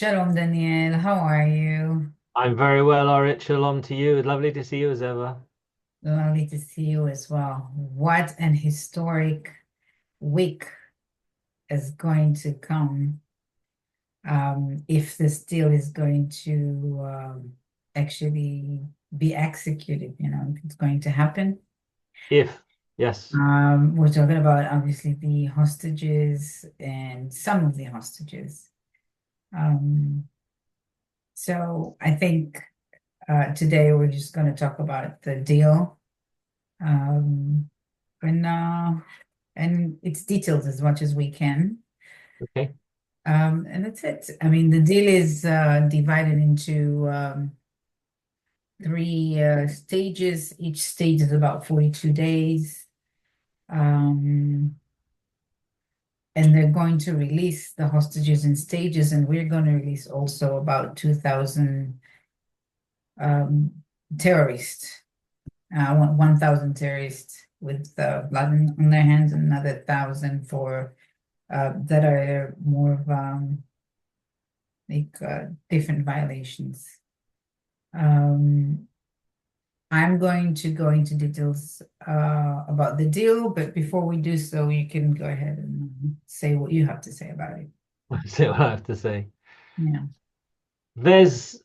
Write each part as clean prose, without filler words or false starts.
Shalom, Daniel. How are you? I'm very well, Orit. Shalom to you. Lovely to see you as ever. Lovely to see you as well. What an historic week is going to come if this deal is going to actually be executed. If it's going to happen. If, yes. We're talking about obviously the hostages and some of the hostages. Um, so I think today we're just going to talk about the deal. Um, and uh, and its details as much as we can. Okay. And that's it. I mean, the deal is divided into three stages. Each stage is about 42 days. Um, and they're going to release the hostages in stages, and we're going to release also about 2,000 um, terrorists, 1,000 terrorists with blood on their hands, and another 1,000 for that are more of different violations. Um, I'm going to go into details about the deal, but before we do so, you can go ahead and say what you have to say about it. That's it, what I have to say. Yeah. There's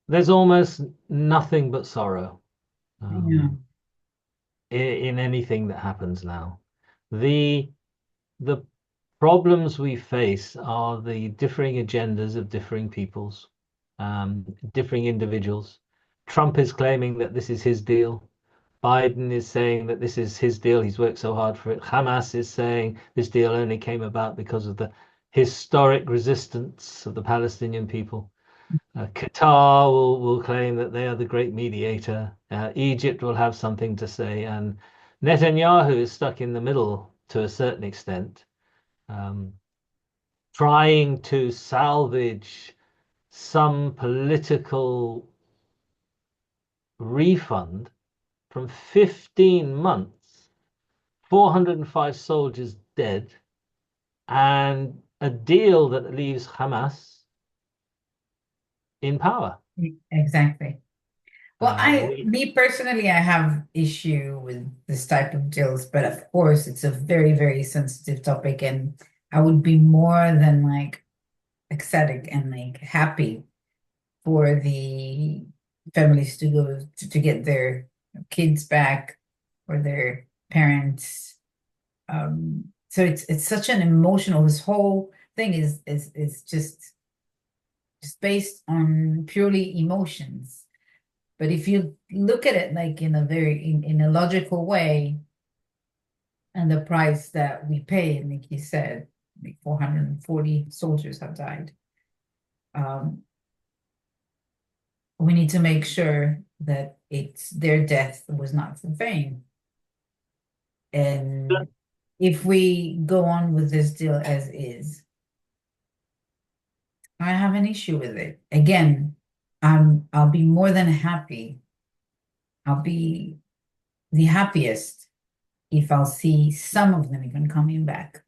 there's almost nothing but sorrow Yeah. in anything that happens now. The the problems we face are the differing agendas of differing peoples, differing individuals. Trump is claiming that this is his deal. Biden is saying that this is his deal. He's worked so hard for it. Hamas is saying this deal only came about because of the historic resistance of the Palestinian people. Qatar will claim that they are the great mediator. Egypt will have something to say. And Netanyahu is stuck in the middle to a certain extent, um, trying to salvage some political refund from 15 months, 405 soldiers dead, and a deal that leaves Hamas in power. Exactly. Well, Uh, we, me personally, I have issue with this type of deals, but of course, it's a very, very sensitive topic, and I would be more than like ecstatic and like happy for the families to go to get their kids back or their parents. So it's such an emotional. This whole thing is just based on purely emotions. But if you look at it like in a logical way, and the price that we pay, like you said, like 440 soldiers have died. Um, we need to make sure that it's their death was not for vain. And if we go on with this deal as is, I have an issue with it. Again, I'll be more than happy. I'll be the happiest if I'll see some of them even coming back.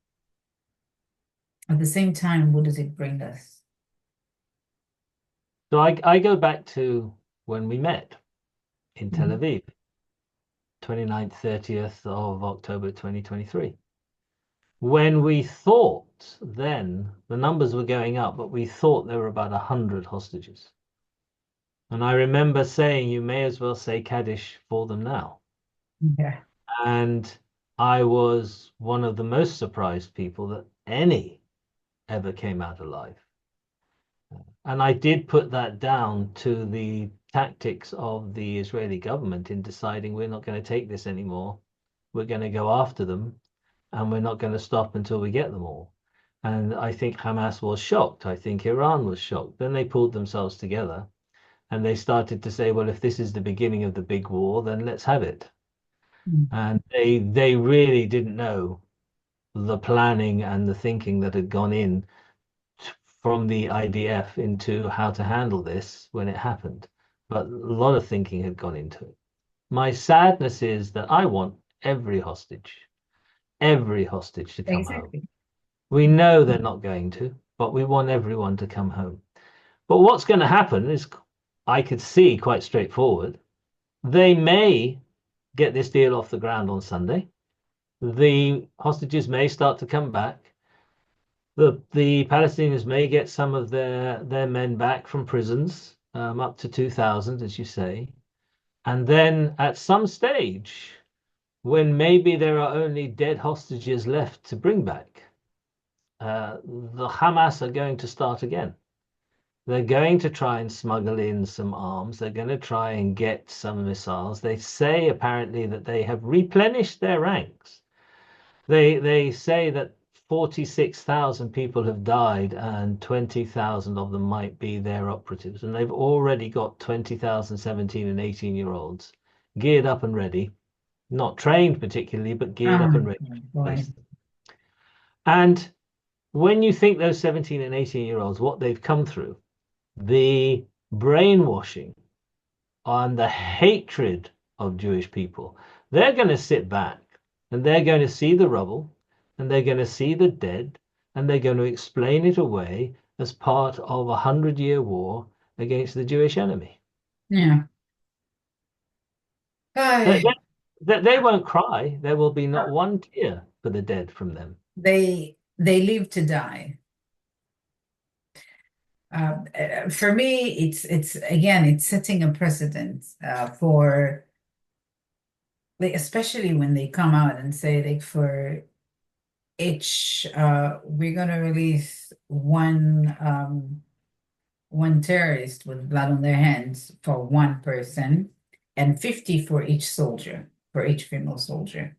At the same time, what does it bring us? so I go back to when we met in Tel Mhm. Aviv, 29th, 30th of October 2023. When we thought then the numbers were going up, but we thought there were about 100 hostages. And I remember saying, you may as well say Kaddish for them now. Yeah. And I was one of the most surprised people that any ever came out alive. And I did put that down to the tactics of the Israeli government in deciding we're not going to take this anymore. We're going to go after them and we're not going to stop until we get them all. And I think Hamas was shocked. I think Iran was shocked. Then they pulled themselves together and they started to say, well, if this is the beginning of the big war, then let's have it. Mm. And they really didn't know the planning and the thinking that had gone in from the IDF into how to handle this when it happened. But a lot of thinking had gone into it. My sadness is that I want every hostage to come home. Exactly. We know they're not going to. but we want everyone to come home. But what's going to happen is, I could see quite straightforward. They may get this deal off the ground on Sunday. The hostages may start to come back. The Palestinians may get some of their men back from prisons, up to 2,000, as you say. And then at some stage, when maybe there are only dead hostages left to bring back, the Hamas are going to start again. They're going to try and smuggle in some arms. They're going to try and get some missiles. They say apparently that they have replenished their ranks. They say that 46,000 people have died and 20,000 of them might be their operatives. And they've already got 20,000 17 and 18-year-olds geared up and ready, not trained particularly, but geared up and Oh, ready to boy. face them. And when you think those 17 and 18-year-olds, what they've come through, the brainwashing and the hatred of Jewish people, they're going to sit back and they're going to see the rubble and they're going to see the dead and they're going to explain it away as part of a 100-year war against the Jewish enemy. Yeah. They, Ay, they won't cry. There will be not one tear for the dead from them. they live to die. For me, it's again, it's setting a precedent for like, especially when they come out and say like for each we're gonna release one terrorist with blood on their hands for one person and 50 for each soldier, for each female soldier.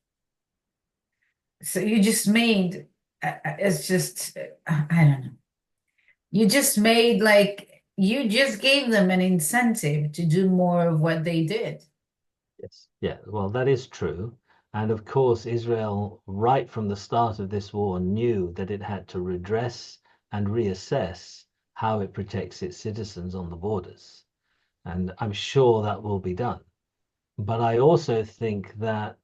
So you just made it's just I don't know. You just made like you just gave them an incentive to do more of what they did. Yes. Yeah, well, that is true. And of course, Israel, right from the start of this war, knew that it had to redress and reassess how it protects its citizens on the borders. And I'm sure that will be done. But I also think that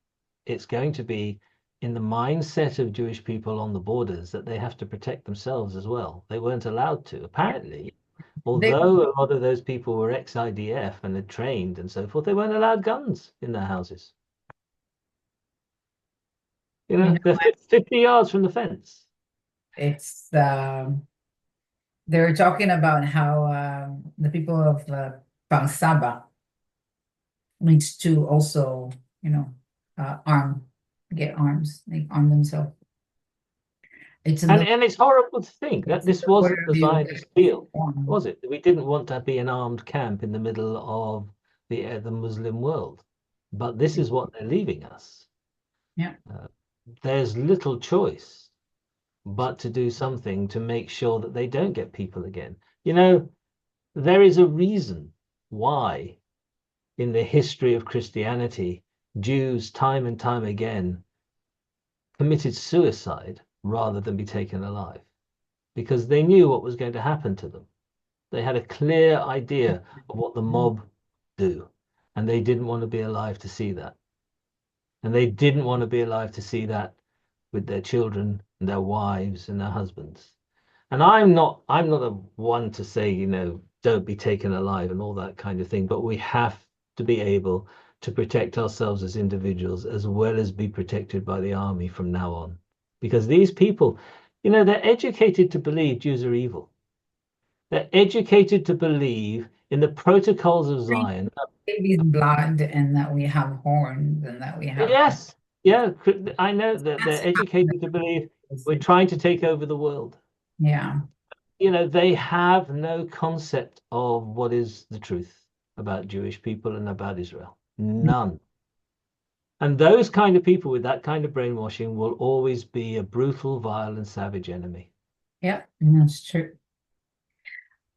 it's going to be in the mindset of Jewish people on the borders that they have to protect themselves as well. They weren't allowed to. Apparently, They although a lot of those people were ex-IDF and had trained and so forth, they weren't allowed guns in their houses. You you know, know they're 50 yards from the fence. it's they were talking about how the people of Pansaba needs to also, you know, arm, get arms, like arm themselves. It's in And it's horrible to think that this the wasn't order of the the Zionist deal, arm. was it? We didn't want to be an armed camp in the middle of the Muslim world, but this is what they're leaving us. Yeah, Uh, there's little choice but to do something to make sure that they don't get people again. You know, there is a reason why in the history of Christianity, Jews time and time again committed suicide rather than be taken alive because they knew what was going to happen to them. They had a clear idea of what the mob do, and they didn't want to be alive to see that. And they didn't want to be alive to see that with their children and their wives and their husbands. And I'm not a one to say, don't be taken alive and all that kind of thing, but we have to be able to protect ourselves as individuals as well as be protected by the army from now on. Because these people, they're educated to believe Jews are evil. They're educated to believe in the protocols of Zion. baby's blood and that we have horns and that we have Yes, yeah, I know that they're educated to believe we're trying to take over the world. yeah. They have no concept of what is the truth about Jewish people and about Israel. None. And those kind of people with that kind of brainwashing will always be a brutal, violent, savage enemy. Yeah, that's true.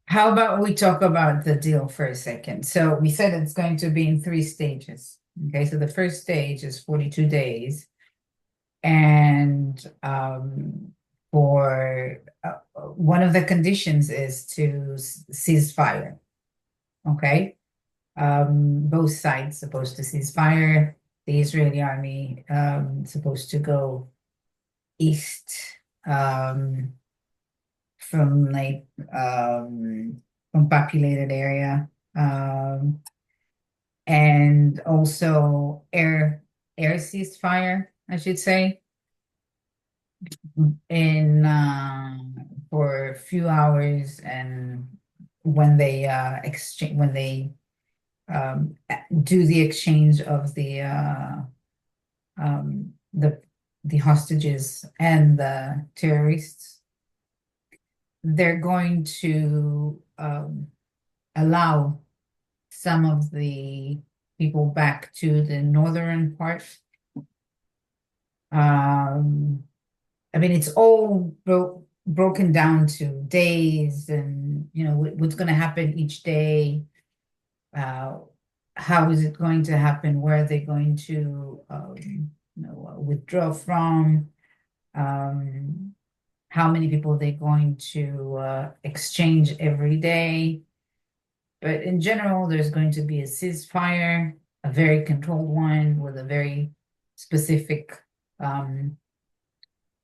How about we talk about the deal for a second? So we said it's going to be in three stages. Okay, so the first stage is 42 days. And for one of the conditions is to cease fire. Okay. Both sides supposed to cease fire. The Israeli army supposed to go east from like from populated area, um, and also air ceasefire, I should say, in for a few hours, and when they exchange when they um, do the exchange of um, the the hostages and the terrorists, they're going to allow some of the people back to the northern part. Um, I mean, it's all broken down to days, and what's going to happen each day. Uh, how is it going to happen? Where are they going to, withdraw from? Um, how many people they're going to exchange every day? But in general, there's going to be a ceasefire, a very controlled one with a very specific um,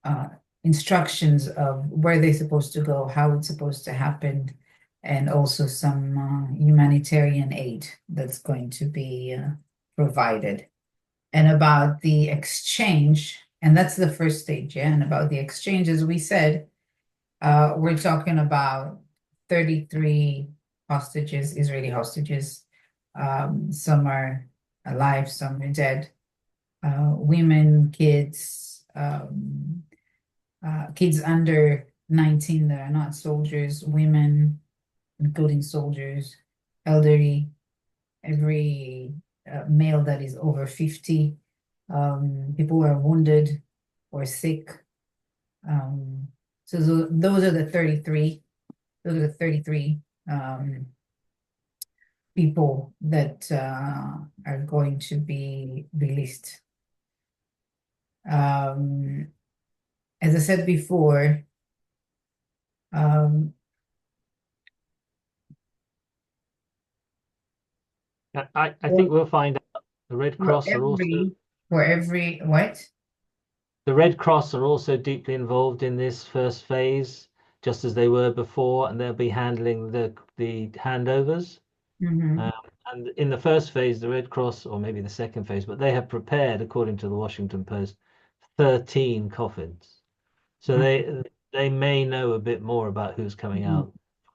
uh, instructions of where they're supposed to go, how it's supposed to happen, and also some humanitarian aid that's going to be provided. And about the exchange, and that's the first stage, yeah. And about the exchange, as we said, we're talking about 33 hostages, Israeli hostages. Some are alive, some are dead. Women, kids, kids under 19 that are not soldiers, women, including soldiers, elderly, every male that is over 50, people who are wounded or sick. Um, so those are the 33. Those are the 33 people that are going to be released. Um, as I said before, um, I for think we'll find out the Red for Cross are also every for every what? the Red Cross are also deeply involved in this first phase, just as they were before, and they'll be handling the handovers. Hmm. Um, and in the first phase, the Red Cross, or maybe the second phase, but they have prepared, according to the Washington Post, 13 coffins. So they may know a bit more about who's coming out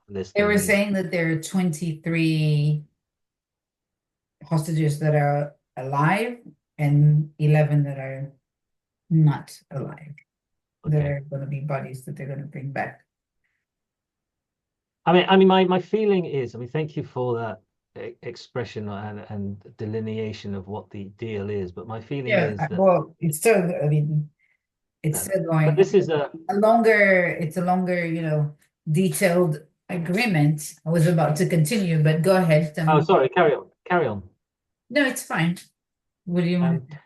from this They than were we. saying that there are 23 hostages that are alive and 11 that are not alive, that Okay. are going to be bodies that they're going to bring back. My feeling is, thank you for that expression and delineation of what the deal is, but my feeling Yeah, is that, well, it's still, I mean, it's still but going this is a, it's a longer, detailed agreement. I was about to continue, but go ahead, tell oh, me. sorry, carry on. No, it's fine. What do you want? Um,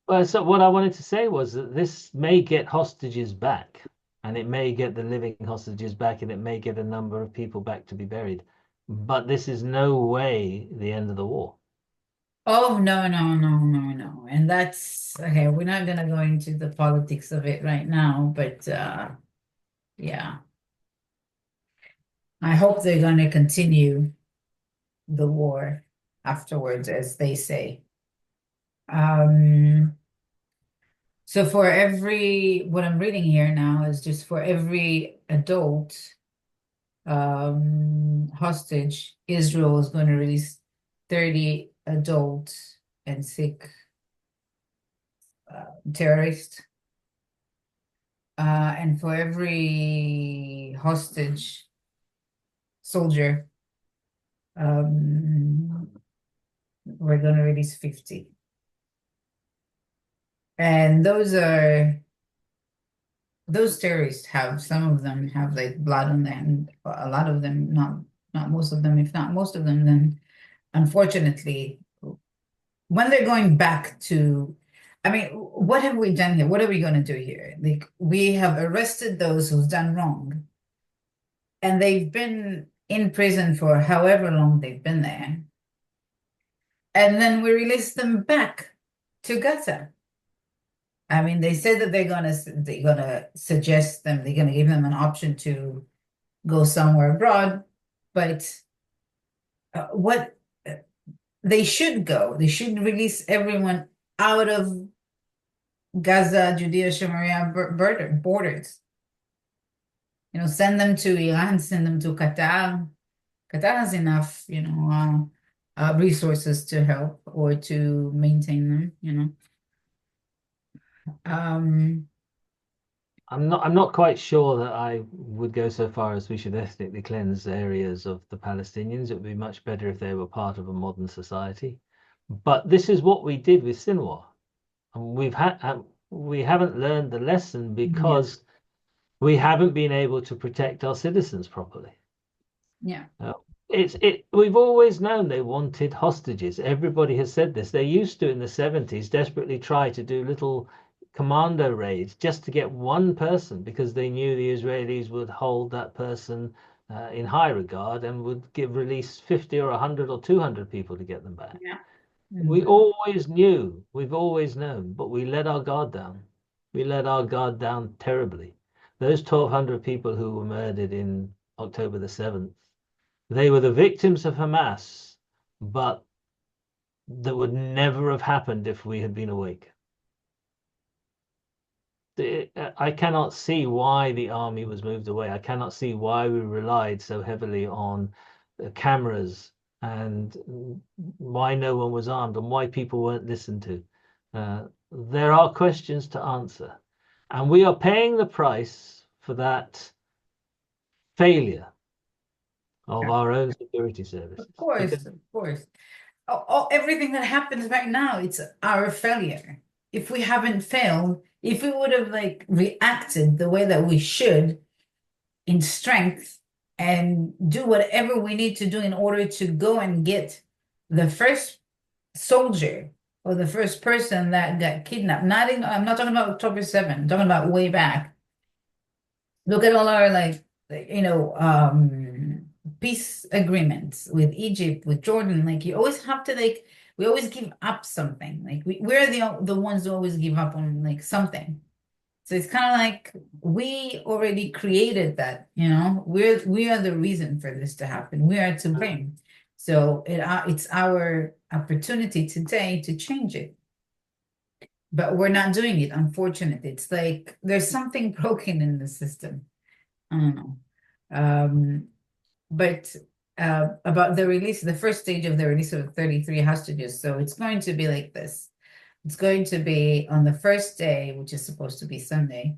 well, so what I wanted to say was that this may get hostages back, and it may get the living hostages back, and it may get a number of people back to be buried. But this is no way the end of the war. Oh, no, no, no, no, no. And that's okay. We're not gonna go into the politics of it right now, but yeah, I hope they're gonna continue the war afterwards, as they say. Um, so for every, what I'm reading here now is just for every adult hostage, Israel is going to release 30 adult and sick terrorists. And for every hostage soldier, um, we're going to release 50. And those terrorists have, some of them have like blood on them, a lot of them, not most of them, if not most of them, then unfortunately, when they're going back to, I mean, what have we done here? What are we going to do here? Like, we have arrested those who've done wrong, and they've been in prison for however long they've been there. And then we release them back to Gaza. I mean, they said that they're gonna suggest them, they're gonna give them an option to go somewhere abroad. But what they should go, they should release everyone out of Gaza, Judea, Samaria borders. Send them to Iran, send them to Qatar. Qatar has enough, resources to help or to maintain them. Um, I'm not quite sure that I would go so far as we should ethnically cleanse areas of the Palestinians. It would be much better if they were part of a modern society. But this is what we did with Sinwar, and we haven't learned the lesson yeah, because we haven't been able to protect our citizens properly. yeah, Uh, we've always known they wanted hostages. Everybody has said this. They used to in the 70s desperately try to do little commando raids just to get one person because they knew the Israelis would hold that person in high regard and would give release 50 or 100 or 200 people to get them back. yeah. We Mhm. always knew, we've always known, but we let our guard down. We let our guard down terribly. Those 1,200 people who were murdered in October the 7th, they were the victims of Hamas, but that would never have happened if we had been awake. I cannot see why the army was moved away. I cannot see why we relied so heavily on cameras and why no one was armed and why people weren't listened to. There are questions to answer, and we are paying the price for that failure of Yeah. our own security Of services because course, of course. Everything that happens right now, it's our failure. If we haven't failed, if we would have like reacted the way that we should in strength and do whatever we need to do in order to go and get the first soldier or the first person that got kidnapped. I'm not talking about October 7th, I'm talking about way back. Look at all our peace agreements with Egypt, with Jordan. Like you always have to we always give up something. Like we're the ones who always give up on like something. So it's kind of like we already created that, we are the reason for this to happen. We are to blame. So it's our opportunity today to change it. But we're not doing it, unfortunately. It's like there's something broken in the system. I don't know. Um, but about the first stage of the release of 33 hostages. So it's going to be like this. It's going to be on the first day, which is supposed to be Sunday.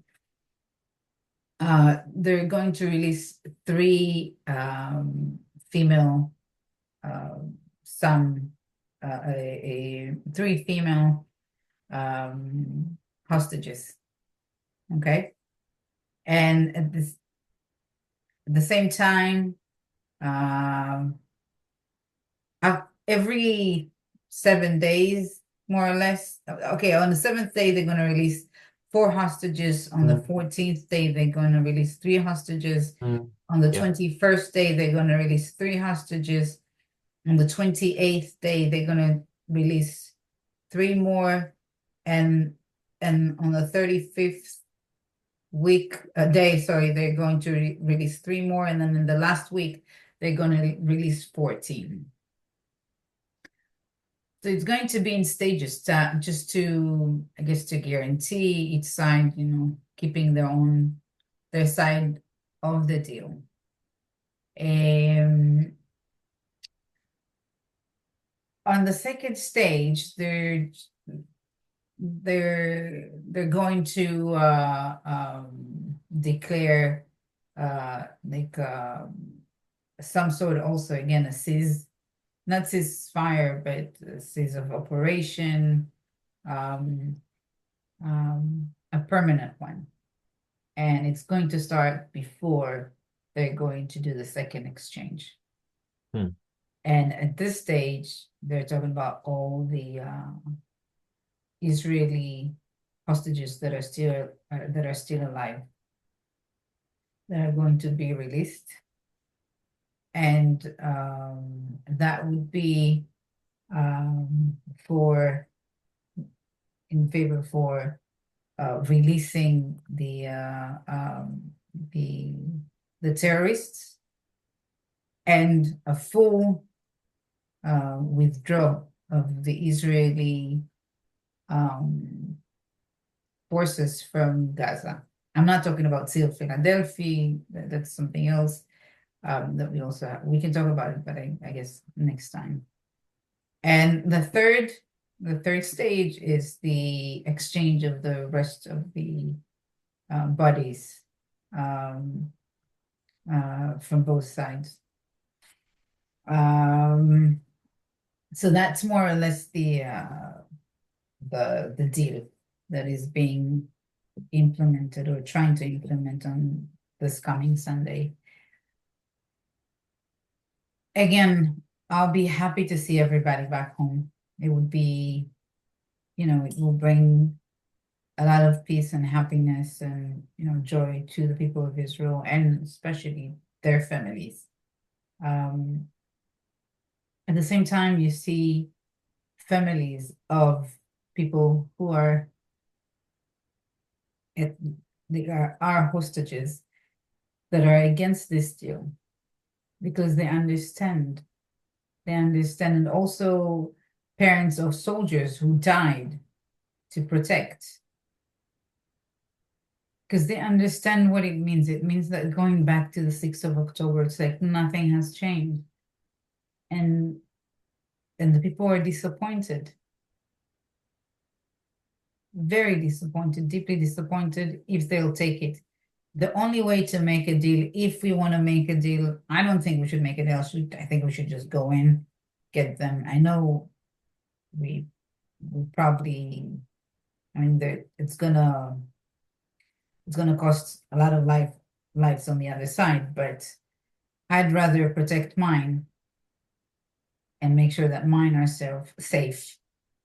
They're going to release three female, uh, some, three female hostages. Okay. And at the same time, um, every 7 days, more or less. Okay, on the seventh day, they're going to release four hostages. On the Mm, 14th day, they're going to release three hostages. mm, On the yeah. 21st day, they're going to release three hostages. On the 28th day, they're going to release three more. And on the 35th day, sorry, they're going to release three more. And then in the last week, they're going to release 14. So it's going to be in stages just to, I guess, to guarantee each side, keeping their side of the deal. Um, on the second stage, they're going to declare like some sort also again a not ceasefire, but a cease of operation, um, a permanent one. And it's going to start before they're going to do the second exchange. Mm, And at this stage, they're talking about all the Israeli hostages that are still alive that are going to be released, and that would be for in favor for releasing the the terrorists and a full withdrawal of the Israeli um, forces from Gaza. I'm not talking about Seal Philadelphia, that's something else that we also have. We can talk about it, but I guess next time. And the third stage is the exchange of the rest of the bodies um, from both sides. Um, so that's more or less the deal that is being implemented or trying to implement on this coming Sunday. Again, I'll be happy to see everybody back home. It would be, it will bring a lot of peace and happiness and, joy to the people of Israel and especially their families. Um, at the same time, you see families of people who are at, they are hostages that are against this deal because they understand. They understand, and also parents of soldiers who died to protect because they understand what it means. It means that going back to the 6th of October, it's like nothing has changed. And the people are disappointed, very disappointed, deeply disappointed if they'll take it. The only way to make a deal, if we want to make a deal, I don't think we should make a deal. I think we should just go in, get them. I know we probably, I mean, it's gonna cost a lot of lives on the other side, but I'd rather protect mine and make sure that mine are safe,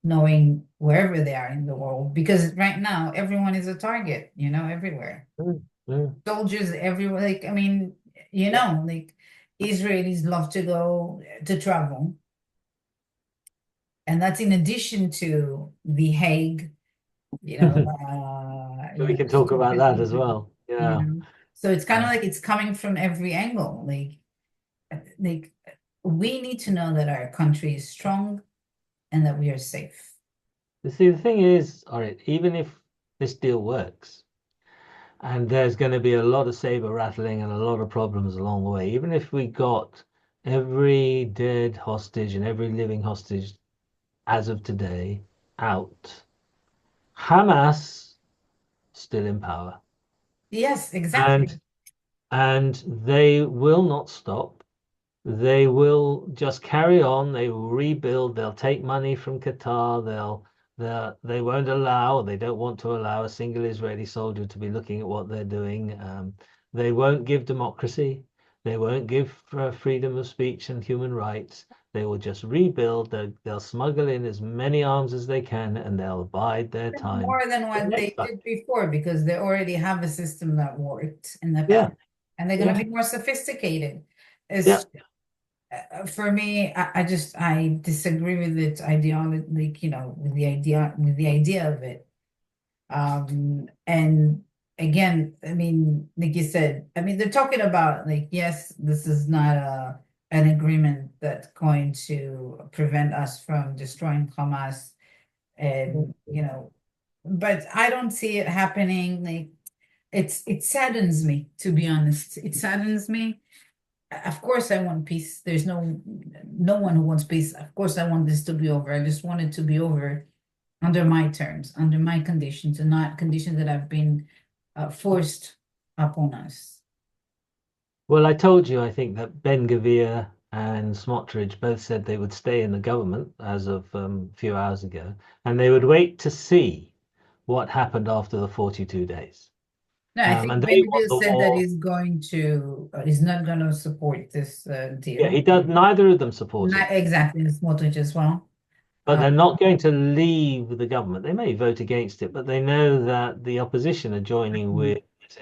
knowing wherever they are in the world. Because right now, everyone is a target, everywhere. Mm, mm, Soldiers everywhere. Like, I mean, yeah. like Israelis love to go to travel. And that's in addition to The Hague, So we can talk about that as well. you Yeah. know. So it's kind of Uh, like it's coming from every angle. Like we need to know that our country is strong and that we are safe. you see, the thing is, all right, even if this deal works, and there's going to be a lot of saber rattling and a lot of problems along the way, even if we got every dead hostage and every living hostage as of today out, Hamas still in power. Yes, exactly. And and they will not stop. They will just carry on. They will rebuild. They'll take money from Qatar. They won't allow. They don't want to allow a single Israeli soldier to be looking at what they're doing. They won't give democracy. They won't give freedom of speech and human rights. They will just rebuild. They'll smuggle in as many arms as they can, and they'll bide their time More than for the what next they time. did before because they already have a system that worked in the Yeah, past. And they're going to yeah, be more sophisticated. yeah. It's for me, I disagree with it ideology, like, with the idea of it. And again, I mean, like you said, I mean, they're talking about like, yes, this is not an agreement that's going to prevent us from destroying Hamas and, but I don't see it happening. Like it saddens me, to be honest. It saddens me. Of course I want peace. There's no one who wants peace. Of course I want this to be over. I just want it to be over under my terms, under my conditions, and not conditions that have been forced upon us. Well, I told you, I think that Ben Gavir and Smotrich both said they would stay in the government as of a few hours ago, and they would wait to see what happened after the 42 days. No, I think And they want Benville the said that war. he's not going to support this Yeah, deal. he does. Neither of them support it, Not exactly, it's Smotrich as well. but Uh, they're not going to leave the government. They may vote against it, but they know that the opposition are joining with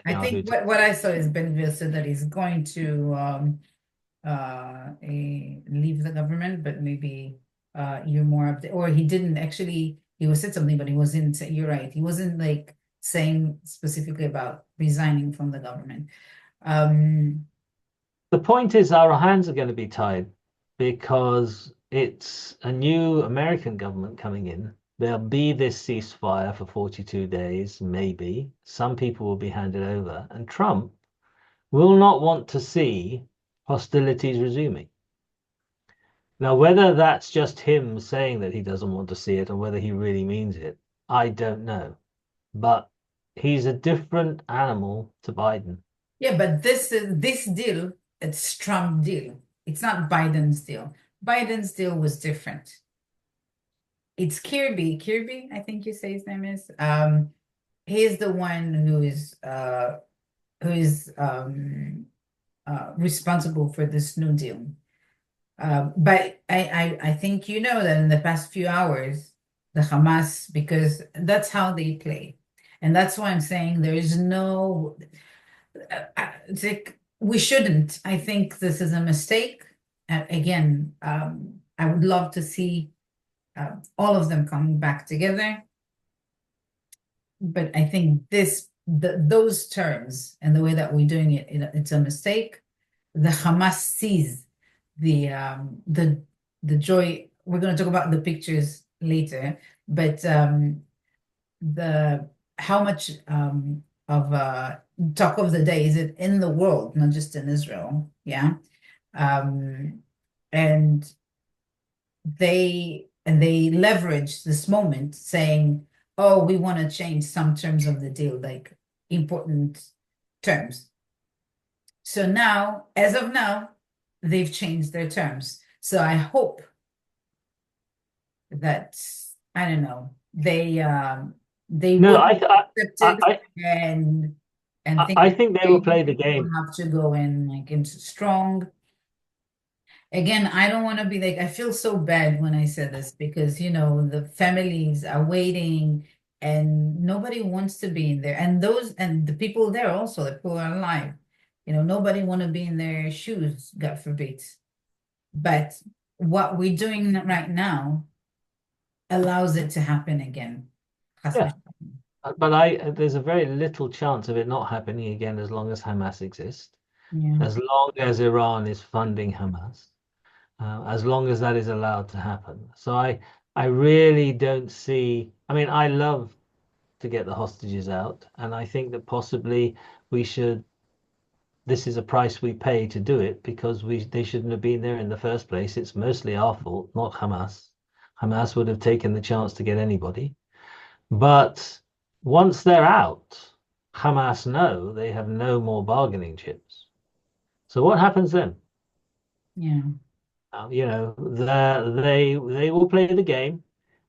I think Netanyahu to. what I saw is Benville said that he's going to leave the government, but maybe you're more up or he didn't actually. He was said something, but he wasn't. You're right. He wasn't like saying specifically about resigning from the government. Um, The point is, our hands are going to be tied because it's a new American government coming in. There'll be this ceasefire for 42 days, maybe. Some people will be handed over, and Trump will not want to see hostilities resuming. Now, whether that's just him saying that he doesn't want to see it or whether he really means it, I don't know. But he's a different animal to Biden. yeah, but this deal, it's Trump deal. It's not Biden's deal. Biden's deal was different. It's Kirby. Kirby, I think you say his name is. He's the one who is responsible for this new deal. But I think you know that in the past few hours, the Hamas, because that's how they play. And that's why I'm saying there is no, it's like we shouldn't. I think this is a mistake. Again, I would love to see all of them coming back together. But I think those terms and the way that we're doing it's a mistake. The Hamas sees the um, the the joy. We're going to talk about the pictures later, but the how much of talk of the day is it in the world, not just in Israel, yeah. Um, and they leverage this moment saying, "Oh, we want to change some terms of the deal, like important terms." So now, as of now, they've changed their terms. So I hope that I don't know they No, will accept it and think I that think they will they play the will game. have to go in like into strong. Again, I don't want to be like, I feel so bad when I said this because, the families are waiting and nobody wants to be in there. And the people there also, the people are alive. Nobody want to be in their shoes, God forbid. But what we're doing right now allows it to happen again. Yeah, but there's a very little chance of it not happening again as long as Hamas exists, Yeah. as long as Iran is funding Hamas, as long as that is allowed to happen. So I really don't see. I mean, I love to get the hostages out, and I think that possibly we should. This is a price we pay to do it because they shouldn't have been there in the first place. It's mostly our fault, not Hamas. Hamas would have taken the chance to get anybody. But once they're out, Hamas know they have no more bargaining chips. So what happens then? Yeah. They will play the game.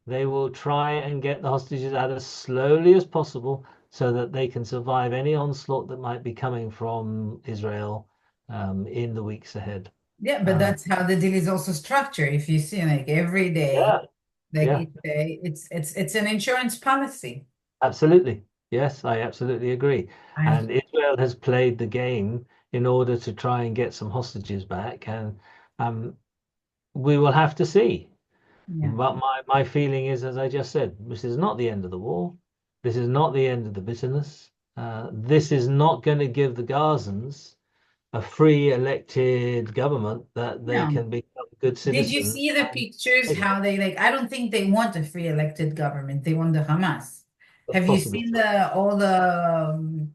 They will try and get the hostages out as slowly as possible so that they can survive any onslaught that might be coming from Israel in the weeks ahead. Yeah, but Um, that's how the deal is also structured. If you see like every day, yeah, like yeah, each day, it's an insurance policy. absolutely. Yes, I absolutely agree. I And Israel has played the game in order to try and get some hostages back, and um, we will have to see. Yeah. But my feeling is, as I just said, this is not the end of the war. This is not the end of the bitterness. This is not going to give the Gazans a free elected government that they No. can become good Did you citizens see the and pictures? take How they like? I don't think they want a free elected government. They want the Hamas. Have you possibly. seen all the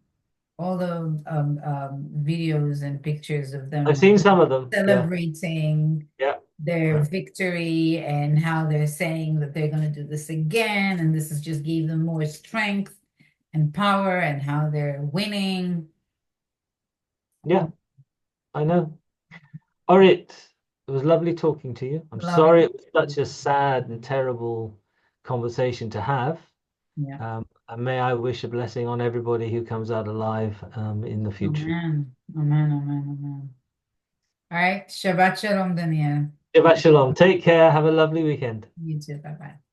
videos and pictures of I've them like seen some of them. Yeah, celebrating yeah, their yeah, victory and how they're saying that they're going to do this again and this has just gave them more strength and power and how they're winning. yeah. I know. All right. It was lovely talking to you. I'm Lovely. sorry it was such a sad and terrible conversation to have. Yeah. And may I wish a blessing on everybody who comes out alive in the future. Amen. Amen. Amen. Amen. All right. Shabbat shalom, Daniel. Shabbat shalom. Take care. Have a lovely weekend. You too. Bye bye.